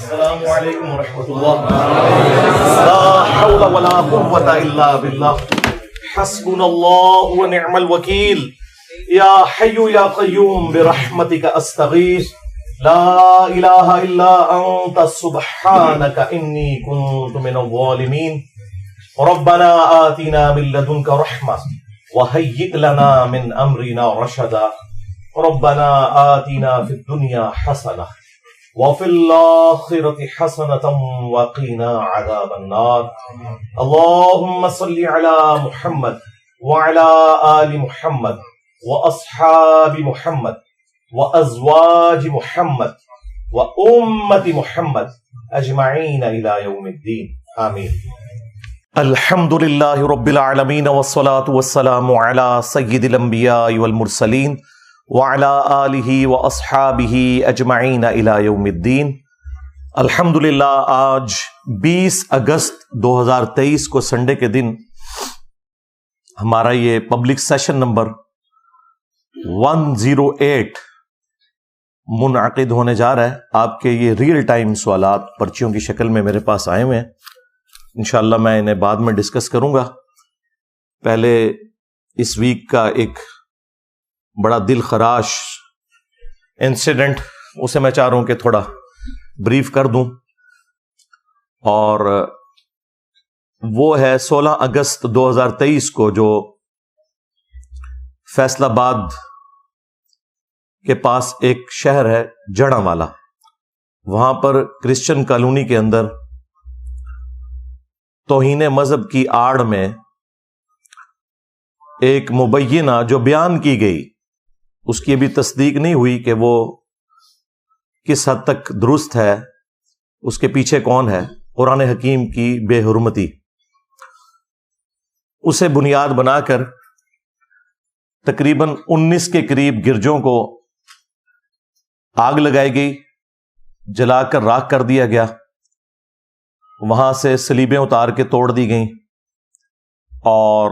السلام علیکم ورحمۃ اللہ. لا حول ولا قوة الا باللہ. حسبنا اللہ ونعم الوکیل. یا حی یا قیوم برحمتک استغیث. لا الہ الا انت سبحانک انی کنت من الظالمین. ربنا آتنا من لدنک رحمة وهیئ لنا من امرنا رشدا. ربنا آتنا فی الدنیا حسنة وفي الآخرة حسنة وقنا عذاب النار. اللهم صل على محمد وعلى آل محمد وأصحاب محمد وأزواج محمد وأمة محمد أجمعين إلى يوم الدين. آمين. الحمد لله رب العالمين والصلاة والسلام على سيد الأنبياء والمرسلين وعلى آلہ واصحابہ اجمعین الی یوم الدین. الحمدللہ آج 20 اگست 2023 کو سنڈے کے دن ہمارا یہ پبلک سیشن نمبر 108 منعقد ہونے جا رہا ہے. آپ کے یہ ریئل ٹائم سوالات پرچیوں کی شکل میں میرے پاس آئے ہوئے ہیں. انشاءاللہ میں انہیں بعد میں ڈسکس کروں گا. پہلے اس ویک کا ایک بڑا دل خراش انسیڈنٹ اسے میں چاہ رہا ہوں کہ تھوڑا بریف کر دوں. اور وہ ہے 16 اگست 2023 کو جو فیصل آباد کے پاس ایک شہر ہے جڑاں والا، وہاں پر کرسچن کالونی کے اندر توہین مذہب کی آڑ میں ایک مبینہ جو بیان کی گئی اس کی ابھی تصدیق نہیں ہوئی کہ وہ کس حد تک درست ہے، اس کے پیچھے کون ہے. قرآن حکیم کی بے حرمتی، اسے بنیاد بنا کر تقریباً 19 کے قریب گرجوں کو آگ لگائی گئی، جلا کر راکھ کر دیا گیا. وہاں سے صلیبیں اتار کے توڑ دی گئیں اور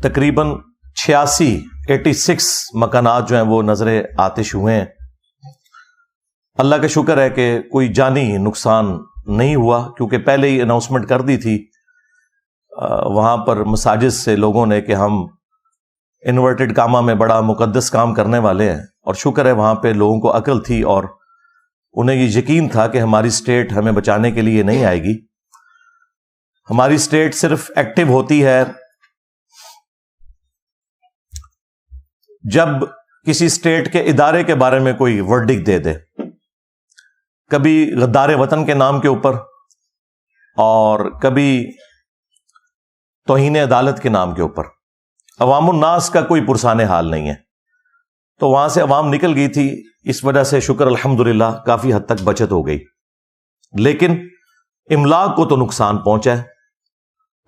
تقریباً 86 مکانات جو ہیں وہ نظر آتش ہوئے ہیں. اللہ کا شکر ہے کہ کوئی جانی نقصان نہیں ہوا، کیونکہ پہلے ہی اناؤنسمنٹ کر دی تھی وہاں پر مساجد سے لوگوں نے کہ ہم انورٹڈ کاما میں بڑا مقدس کام کرنے والے ہیں. اور شکر ہے وہاں پہ لوگوں کو عقل تھی اور انہیں یہ یقین تھا کہ ہماری اسٹیٹ ہمیں بچانے کے لیے نہیں آئے گی. ہماری اسٹیٹ صرف ایکٹیو ہوتی ہے جب کسی اسٹیٹ کے ادارے کے بارے میں کوئی ورڈکٹ دے دے، کبھی غدار وطن کے نام کے اوپر اور کبھی توہین عدالت کے نام کے اوپر. عوام الناس کا کوئی پرسان حال نہیں ہے. تو وہاں سے عوام نکل گئی تھی، اس وجہ سے شکر الحمدللہ کافی حد تک بچت ہو گئی. لیکن املاک کو تو نقصان پہنچا ہے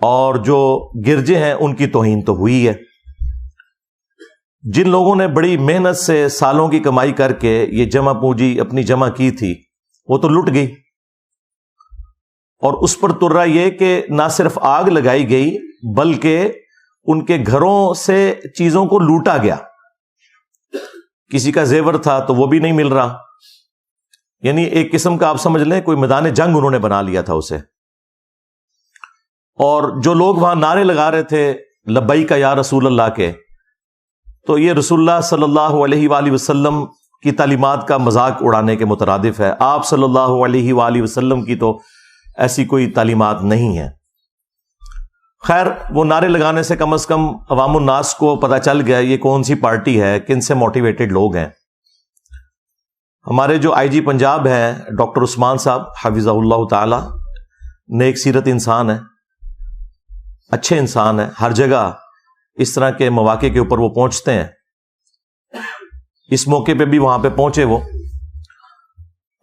اور جو گرجے ہیں ان کی توہین تو ہوئی ہے. جن لوگوں نے بڑی محنت سے سالوں کی کمائی کر کے یہ جمع پونجی اپنی جمع کی تھی وہ تو لٹ گئی. اور اس پر ترا یہ کہ نہ صرف آگ لگائی گئی بلکہ ان کے گھروں سے چیزوں کو لوٹا گیا. کسی کا زیور تھا تو وہ بھی نہیں مل رہا. یعنی ایک قسم کا آپ سمجھ لیں کوئی میدان جنگ انہوں نے بنا لیا تھا اسے. اور جو لوگ وہاں نعرے لگا رہے تھے لبیک یا رسول اللہ کے، تو یہ رسول اللہ صلی اللہ علیہ وآلہ وسلم کی تعلیمات کا مذاق اڑانے کے مترادف ہے. آپ صلی اللہ علیہ وآلہ وسلم کی تو ایسی کوئی تعلیمات نہیں ہے. خیر، وہ نعرے لگانے سے کم از کم عوام الناس کو پتہ چل گیا یہ کون سی پارٹی ہے، کن سے موٹیویٹڈ لوگ ہیں. ہمارے جو آئی جی پنجاب ہیں ڈاکٹر عثمان صاحب حفظہ اللہ تعالی، نیک سیرت انسان ہے، اچھے انسان ہیں. ہر جگہ اس طرح کے مواقع کے اوپر وہ پہنچتے ہیں. اس موقع پہ بھی وہاں پہ پہنچے وہ،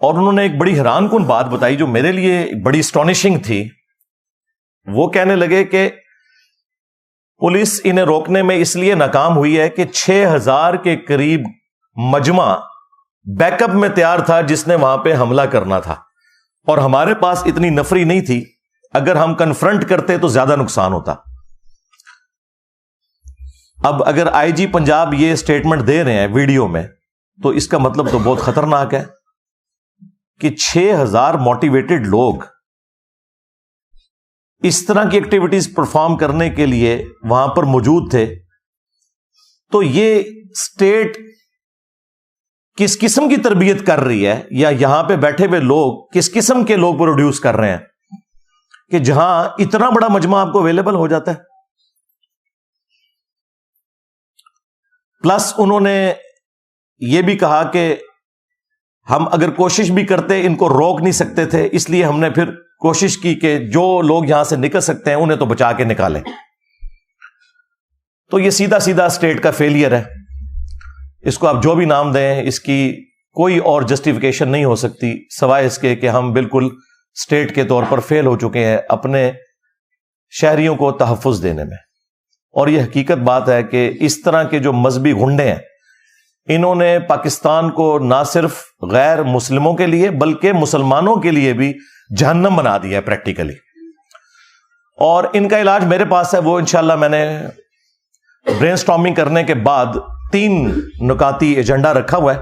اور انہوں نے ایک بڑی حیران کن بات بتائی جو میرے لیے بڑی اسٹانشنگ تھی. وہ کہنے لگے کہ پولیس انہیں روکنے میں اس لیے ناکام ہوئی ہے کہ 6000 کے قریب مجمع بیک اپ میں تیار تھا جس نے وہاں پہ حملہ کرنا تھا، اور ہمارے پاس اتنی نفری نہیں تھی. اگر ہم کنفرنٹ کرتے تو زیادہ نقصان ہوتا. اب اگر آئی جی پنجاب یہ سٹیٹمنٹ دے رہے ہیں ویڈیو میں تو اس کا مطلب تو بہت خطرناک ہے. کہ 6,000 موٹیویٹڈ لوگ اس طرح کی ایکٹیویٹیز پرفارم کرنے کے لیے وہاں پر موجود تھے، تو یہ اسٹیٹ کس قسم کی تربیت کر رہی ہے، یا یہاں پہ بیٹھے ہوئے لوگ کس قسم کے لوگ پروڈیوس کر رہے ہیں کہ جہاں اتنا بڑا مجمع آپ کو اویلیبل ہو جاتا ہے. پلس انہوں نے یہ بھی کہا کہ ہم اگر کوشش بھی کرتے ان کو روک نہیں سکتے تھے، اس لیے ہم نے پھر کوشش کی کہ جو لوگ یہاں سے نکل سکتے ہیں انہیں تو بچا کے نکالیں. تو یہ سیدھا سیدھا اسٹیٹ کا فیلئر ہے. اس کو آپ جو بھی نام دیں، اس کی کوئی اور جسٹیفیکیشن نہیں ہو سکتی سوائے اس کے کہ ہم بالکل اسٹیٹ کے طور پر فیل ہو چکے ہیں اپنے شہریوں کو تحفظ دینے میں. اور یہ حقیقت بات ہے کہ اس طرح کے جو مذہبی گنڈے ہیں، انہوں نے پاکستان کو نہ صرف غیر مسلموں کے لیے بلکہ مسلمانوں کے لیے بھی جہنم بنا دیا ہے پریکٹیکلی. اور ان کا علاج میرے پاس ہے، وہ انشاءاللہ میں نے برین سٹارمنگ کرنے کے بعد 3 نکاتی ایجنڈا رکھا ہوا ہے،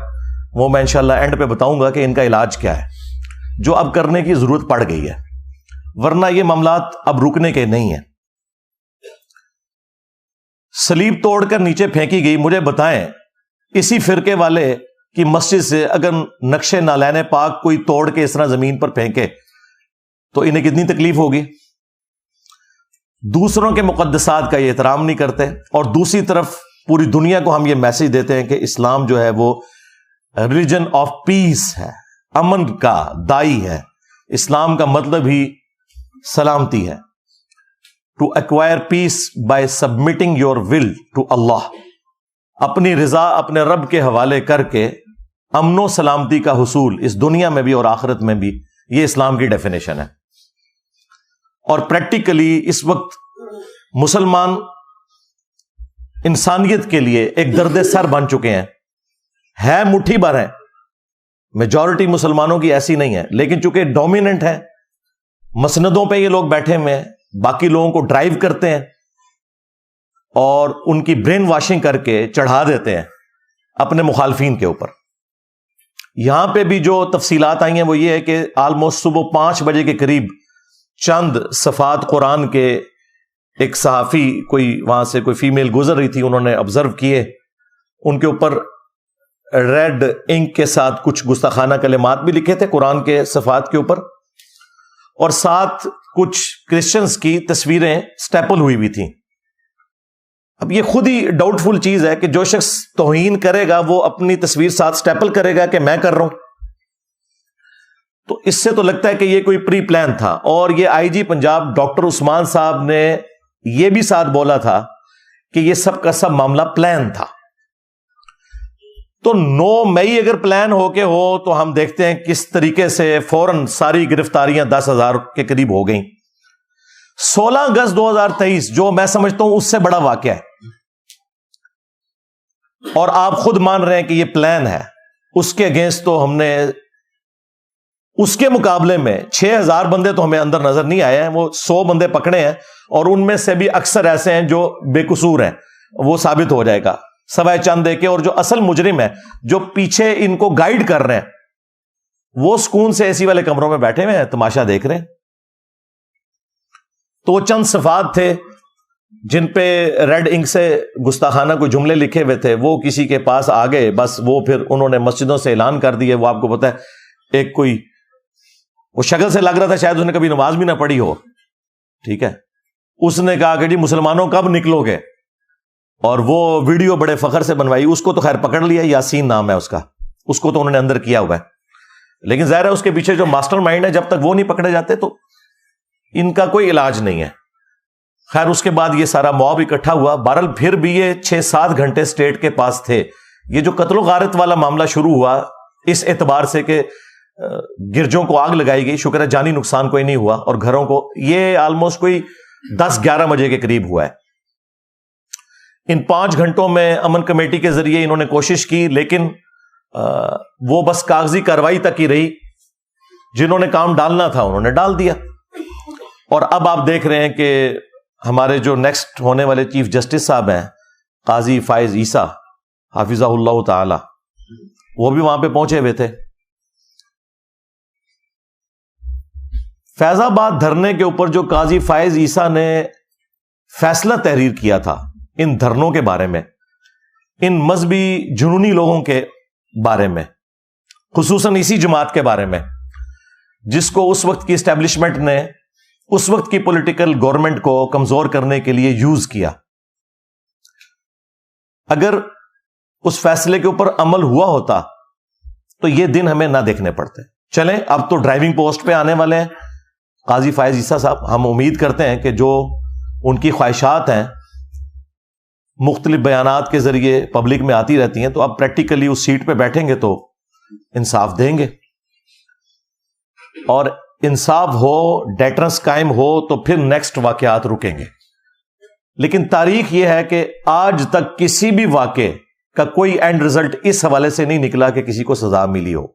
وہ میں انشاءاللہ اینڈ پہ بتاؤں گا کہ ان کا علاج کیا ہے، جو اب کرنے کی ضرورت پڑ گئی ہے، ورنہ یہ معاملات اب رکنے کے نہیں ہیں. سلیب توڑ کر نیچے پھینکی گئی. مجھے بتائیں اسی فرقے والے کی مسجد سے اگر نقشے نالین پاک کوئی توڑ کے اس طرح زمین پر پھینکے تو انہیں کتنی تکلیف ہوگی. دوسروں کے مقدسات کا یہ احترام نہیں کرتے، اور دوسری طرف پوری دنیا کو ہم یہ میسج دیتے ہیں کہ اسلام جو ہے وہ ریلیجن آف پیس ہے، امن کا دائی ہے. اسلام کا مطلب ہی سلامتی ہے. To acquire peace by submitting your will to Allah, اپنی رضا اپنے رب کے حوالے کر کے امن و سلامتی کا حصول اس دنیا میں بھی اور آخرت میں بھی، یہ اسلام کی ڈیفینیشن ہے. اور پریکٹیکلی اس وقت مسلمان انسانیت کے لیے ایک درد سر بن چکے ہیں. ہے مٹھی بھر ہے، میجورٹی مسلمانوں کی ایسی نہیں ہے، لیکن چونکہ ڈومیننٹ ہے، مسندوں پہ یہ لوگ بیٹھے ہوئے ہیں، باقی لوگوں کو ڈرائیو کرتے ہیں اور ان کی برین واشنگ کر کے چڑھا دیتے ہیں اپنے مخالفین کے اوپر. یہاں پہ بھی جو تفصیلات آئی ہیں وہ یہ ہے کہ آلموسٹ صبح 5 بجے کے قریب چند صفحات قرآن کے ایک صحافی کوئی وہاں سے کوئی فیمیل گزر رہی تھی، انہوں نے آبزرو کیے، ان کے اوپر ریڈ انک کے ساتھ کچھ گستاخانہ کلمات بھی لکھے تھے قرآن کے صفحات کے اوپر، اور ساتھ کچھ کرسچنز کی تصویریں سٹیپل ہوئی بھی تھیں. اب یہ خود ہی ڈاؤٹ فل چیز ہے کہ جو شخص توہین کرے گا وہ اپنی تصویر ساتھ سٹیپل کرے گا کہ میں کر رہا ہوں. تو اس سے تو لگتا ہے کہ یہ کوئی پری پلان تھا. اور یہ آئی جی پنجاب ڈاکٹر عثمان صاحب نے یہ بھی ساتھ بولا تھا کہ یہ سب کا سب معاملہ پلان تھا. تو 9 مئی اگر پلان ہو کے ہو تو ہم دیکھتے ہیں کس طریقے سے فوراً ساری گرفتاریاں 10,000 کے قریب ہو گئیں. 16 اگست 2023 جو میں سمجھتا ہوں اس سے بڑا واقعہ ہے، اور آپ خود مان رہے ہیں کہ یہ پلان ہے. اس کے اگینسٹ تو ہم نے اس کے مقابلے میں 6,000 بندے تو ہمیں اندر نظر نہیں آئے ہیں، وہ 100 بندے پکڑے ہیں، اور ان میں سے بھی اکثر ایسے ہیں جو بے قصور ہیں، وہ ثابت ہو جائے گا سوائے چند دے کے. اور جو اصل مجرم ہے جو پیچھے ان کو گائیڈ کر رہے ہیں وہ سکون سے اے سی والے کمروں میں بیٹھے ہوئے ہیں، تماشا دیکھ رہے ہیں. تو وہ چند صفحات تھے جن پہ ریڈ انک سے گستاخانہ کوئی جملے لکھے ہوئے تھے، وہ کسی کے پاس آ گئے، بس وہ پھر انہوں نے مسجدوں سے اعلان کر دیے. وہ آپ کو پتا ہے ایک کوئی وہ شکل سے لگ رہا تھا شاید اس نے کبھی نماز بھی نہ پڑھی ہو، ٹھیک ہے، اس نے کہا کہ جی مسلمانوں کب نکلو گے، اور وہ ویڈیو بڑے فخر سے بنوائی. اس کو تو خیر پکڑ لیا، یاسین نام ہے اس کا، اس کو تو انہوں نے اندر کیا ہوا ہے، لیکن ظاہر ہے اس کے پیچھے جو ماسٹر مائنڈ ہے جب تک وہ نہیں پکڑے جاتے تو ان کا کوئی علاج نہیں ہے. خیر اس کے بعد یہ سارا موب اکٹھا ہوا. بہرحال پھر بھی یہ 6-7 گھنٹے اسٹیٹ کے پاس تھے. یہ جو قتل و غارت والا معاملہ شروع ہوا اس اعتبار سے کہ گرجوں کو آگ لگائی گئی، شکر ہے جانی نقصان کوئی نہیں ہوا، اور گھروں کو، یہ آلموسٹ کوئی 10-11 بجے کے قریب ہوا ہے. ان 5 گھنٹوں میں امن کمیٹی کے ذریعے انہوں نے کوشش کی، لیکن وہ بس کاغذی کارروائی تک ہی رہی. جنہوں نے کام ڈالنا تھا انہوں نے ڈال دیا. اور اب آپ دیکھ رہے ہیں کہ ہمارے جو نیکسٹ ہونے والے چیف جسٹس صاحب ہیں قاضی فائز عیسیٰ حافظہ اللہ تعالی، وہ بھی وہاں پہ پہنچے ہوئے تھے. فیض آباد دھرنے کے اوپر جو قاضی فائز عیسیٰ نے فیصلہ تحریر کیا تھا ان دھرنوں کے بارے میں، ان مذہبی جنونی لوگوں کے بارے میں، خصوصاً اسی جماعت کے بارے میں جس کو اس وقت کی اسٹیبلشمنٹ نے اس وقت کی پولیٹیکل گورنمنٹ کو کمزور کرنے کے لیے یوز کیا، اگر اس فیصلے کے اوپر عمل ہوا ہوتا تو یہ دن ہمیں نہ دیکھنے پڑتے۔ چلیں اب تو ڈرائیونگ پوسٹ پہ آنے والے ہیں قاضی فائز عیسیٰ صاحب، ہم امید کرتے ہیں کہ جو ان کی خواہشات ہیں مختلف بیانات کے ذریعے پبلک میں آتی رہتی ہیں، تو اب پریکٹیکلی اس سیٹ پہ بیٹھیں گے تو انصاف دیں گے، اور انصاف ہو، ڈیٹرنس قائم ہو تو پھر نیکسٹ واقعات رکیں گے۔ لیکن تاریخ یہ ہے کہ آج تک کسی بھی واقعے کا کوئی اینڈ رزلٹ اس حوالے سے نہیں نکلا کہ کسی کو سزا ملی ہو۔